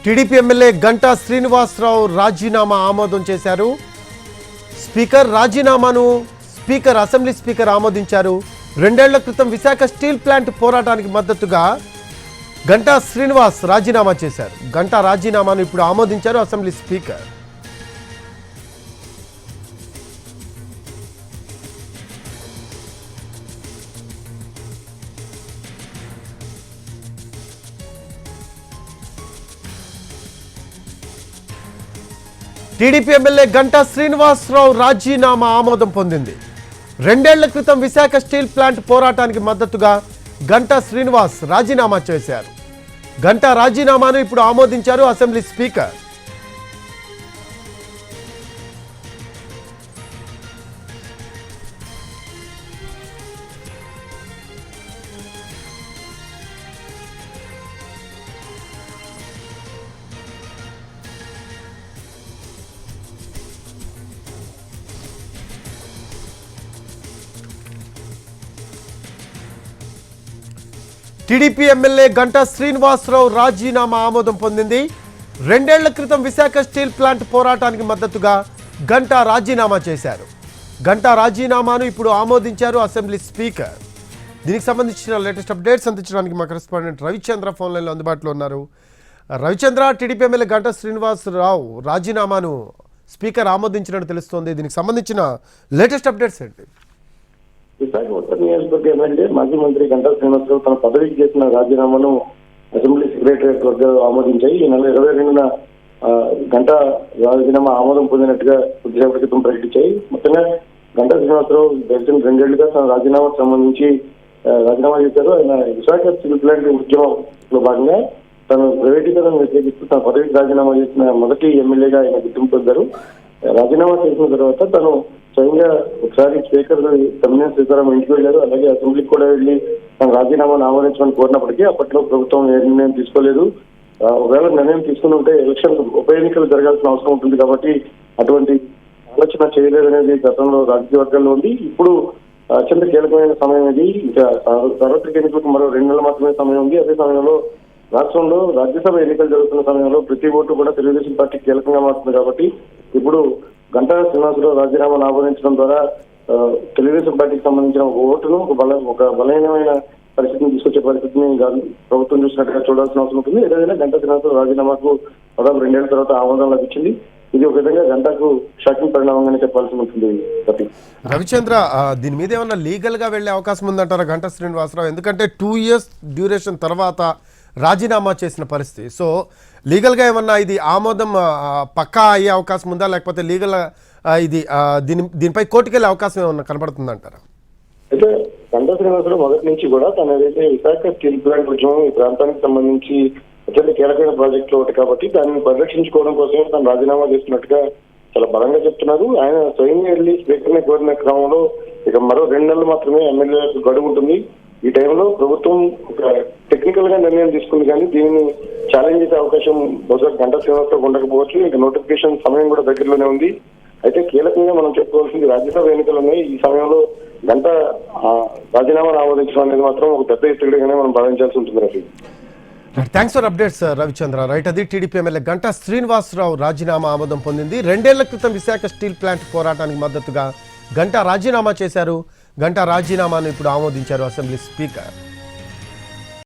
TDP MLA Ganta Srinivasarao రాజీనామా ఆమోదం చేశారు. స్పీకర్ రాజీనామాను అసెంబ్లీ స్పీకర్ ఆమోదించారు. 2 ఏళ్ల క్రితం విశాఖ స్టీల్ ప్లాంట్ పోరాటానికి మద్దతుగా గంటా శ్రీనివాస్ రాజీనామా చేశారు. గంటా రాజీనామాను ఇప్పుడు ఆమోదించారు assembly speaker. TDP MLA Ganta Srinivasarao రాజీనామా ఆమోదం పొందింది. 2 ఏళ్ల క్రితం విశాఖ స్టీల్ ప్లాంట్ పోరాటానికి మద్దతుగా గంటా శ్రీనివాస్ రాజీనామా చేశారు. గంటా రాజీనామాను ఇప్పుడు ఆమోదించారు assembly speaker. TDP MLA Ganta Srinivasarao రాజీనామా ఆమోదం పొందింది. 2 ఏళ్ల క్రితం విశాఖ స్టీల్ ప్లాంట్ పోరాటానికి మద్దతుగా గంటా రాజీనామా చేశారు. గంటా రాజీనామాను ఇప్పుడు ఆమోదించారు అసెంబ్లీ స్పీకర్. దీనికి సంబంధించిన లేటెస్ట్ అప్డేట్స్ అందించడానికి మా కరెస్పాండెంట్ రవిచంద్ర ఫోన్ లైన్లో అందుబాటులో ఉన్నారు. రవిచంద్ర, టీడీపీ ఎమ్మెల్యే గంటా శ్రీనివాసరావు రాజీనామాను స్పీకర్ ఆమోదించినట్టు తెలుస్తోంది. దీనికి సంబంధించిన లేటెస్ట్ అప్డేట్స్ ఏంటి? విశాఖ ఉత్తర నియోజకవర్గ ఎమ్మెల్యే మాజీ మంత్రి గంటా శ్రీనివాసరావు తన పదవికి చేసిన రాజీనామాను అసెంబ్లీ సెక్రటరియట్ వర్గాలు ఆమోదించాయి. ఈ నెల 22న గంటా రాజీనామా ఆమోదం పొందినట్టుగా కొద్దిసేపటి క్రితం ప్రకటించాయి. మొత్తంగా గంటా శ్రీనివాసరావు గడిచిన 2 ఏళ్లుగా తన రాజీనామాకు సంబంధించి రాజీనామా చేశారు. ఆయన విశాఖ స్టీల్ ప్లాంట్ ఉద్యమంలో భాగంగా తను ప్రైవేటీకరణ వ్యతిరేకిస్తూ తన పదవికి రాజీనామా చేసిన మొదటి ఎమ్మెల్యేగా ఆయన గుర్తింపు పొందారు. రాజీనామా చేసిన తర్వాత తను స్వయంగా ఒకసారి స్పీకర్ తమ్మినేని సీతారాం ఇంటికి వెళ్ళారు. అలాగే అసెంబ్లీకి కూడా వెళ్ళి తన రాజీనామాను ఆమోదించమని కోరినప్పటికీ అప్పట్లో ప్రభుత్వం ఏ నిర్ణయం తీసుకోలేదు. ఒకవేళ నిర్ణయం తీసుకుని ఉంటే ఎలక్షన్ ఉప ఎన్నికలు జరగాల్సిన అవసరం ఉంటుంది కాబట్టి అటువంటి ఆలోచన చేయలేదనేది గతంలో రాజకీయ వర్గాల్లో ఉంది. ఇప్పుడు అత్యంత కీలకమైన సమయం ఇది. ఇంకా సార్వత్రిక ఎన్నికలకు మరో 2 నెలలు మాత్రమే సమయం ఉంది. అదే సమయంలో రాష్ట్రంలో రాజ్యసభ ఎన్నికలు జరుగుతున్న సమయంలో ప్రతి ఓటు కూడా తెలుగుదేశం పార్టీ కీలకంగా మారుతుంది కాబట్టి ఇప్పుడు గంటా శ్రీనివాసరావు రాజీనామాను ఆమోదించడం ద్వారా తెలుగుదేశం పార్టీకి సంబంధించిన ఒక ఓటును ఒక బలహీనమైన పరిస్థితిని తీసుకొచ్చే పరిస్థితిని ప్రభుత్వం చూసినట్టుగా చూడాల్సిన అవసరం ఉంటుంది. ఏదైనా గంటా శ్రీనివాసరావు రాజీనామాకు దాదాపు 2 ఏళ్ల తర్వాత ఆమోదం లభించింది. ఇది ఒక విధంగా గంటాకు షాకింగ్ పరిణామంగానే చెప్పాల్సి ఉంటుంది. రవిచంద్ర, దీని మీద ఏమన్నా లీగల్ గా వెళ్లే అవకాశం ఉందంటారా గంటా శ్రీనివాసరావు? ఎందుకంటే 2 ఇయర్స్ డ్యూరేషన్ తర్వాత రాజీనామా చేసిన పరిస్థితి. సో లీగల్గా ఏమన్నా ఇది ఆమోదం పక్కా అయ్యే అవకాశం ఉందా, లేకపోతే లీగల్ ఇది దీనిపై కోర్టుకెళ్ళే అవకాశం ఏమన్నా కనబడుతుందంటారా? అయితే గంటా శ్రీనివాసరావు మొదటి నుంచి కూడా తను ఏదైతే విశాఖ స్టీల్ ప్లాంట్ ఉద్యమం ఈ ప్రాంతానికి సంబంధించి అత్యంత కీలకమైన ప్రాజెక్టులు ఒకటి కాబట్టి దాన్ని పరిరక్షించుకోవడం కోసమే తను రాజీనామా చేస్తున్నట్టుగా చాలా బలంగా చెప్తున్నారు. ఆయన స్వయంగా వెళ్ళి స్పీకర్ని కోరిన క్రమంలో ఇక మరో 2 నెలలు మాత్రమే ఎమ్మెల్యేలకు గడువు ఉంటుంది. ఈ టైంలో ప్రభుత్వం ఒక టెక్నికల్ గా నిర్ణయం తీసుకుంది కానీ దీనిని ఛాలెంజ్ చేసే అవకాశం బహుశా గంటా శ్రీనివాసరావు ఉండకపోవచ్చు. ఇక నోటిఫికేషన్ సమయం కూడా దగ్గరలోనే ఉంది. అయితే కీలకంగా మనం చెప్పుకోవాల్సింది రాజ్యసభ ఎన్నికలు ఉన్నాయి. ఈ సమయంలో గంటా రాజీనామాను ఆమోదించడం అనేది మాత్రం ఒక పెద్ద ఎత్తుగడగానే మనం భావించాల్సి ఉంటుంది. Thanks for updates Ravichandra. Right, అది టీడీపీ ఎమ్మెల్యే గంటా శ్రీనివాసరావు రాజీనామా ఆమోదం పొందింది. 2 ఏళ్ల క్రితం విశాఖ స్టీల్ ప్లాంట్ పోరాటానికి మద్దతుగా గంటా రాజీనామా చేశారు. గంటా రాజీనామాను ఇప్పుడు ఆమోదించారు అసెంబ్లీ స్పీకర్.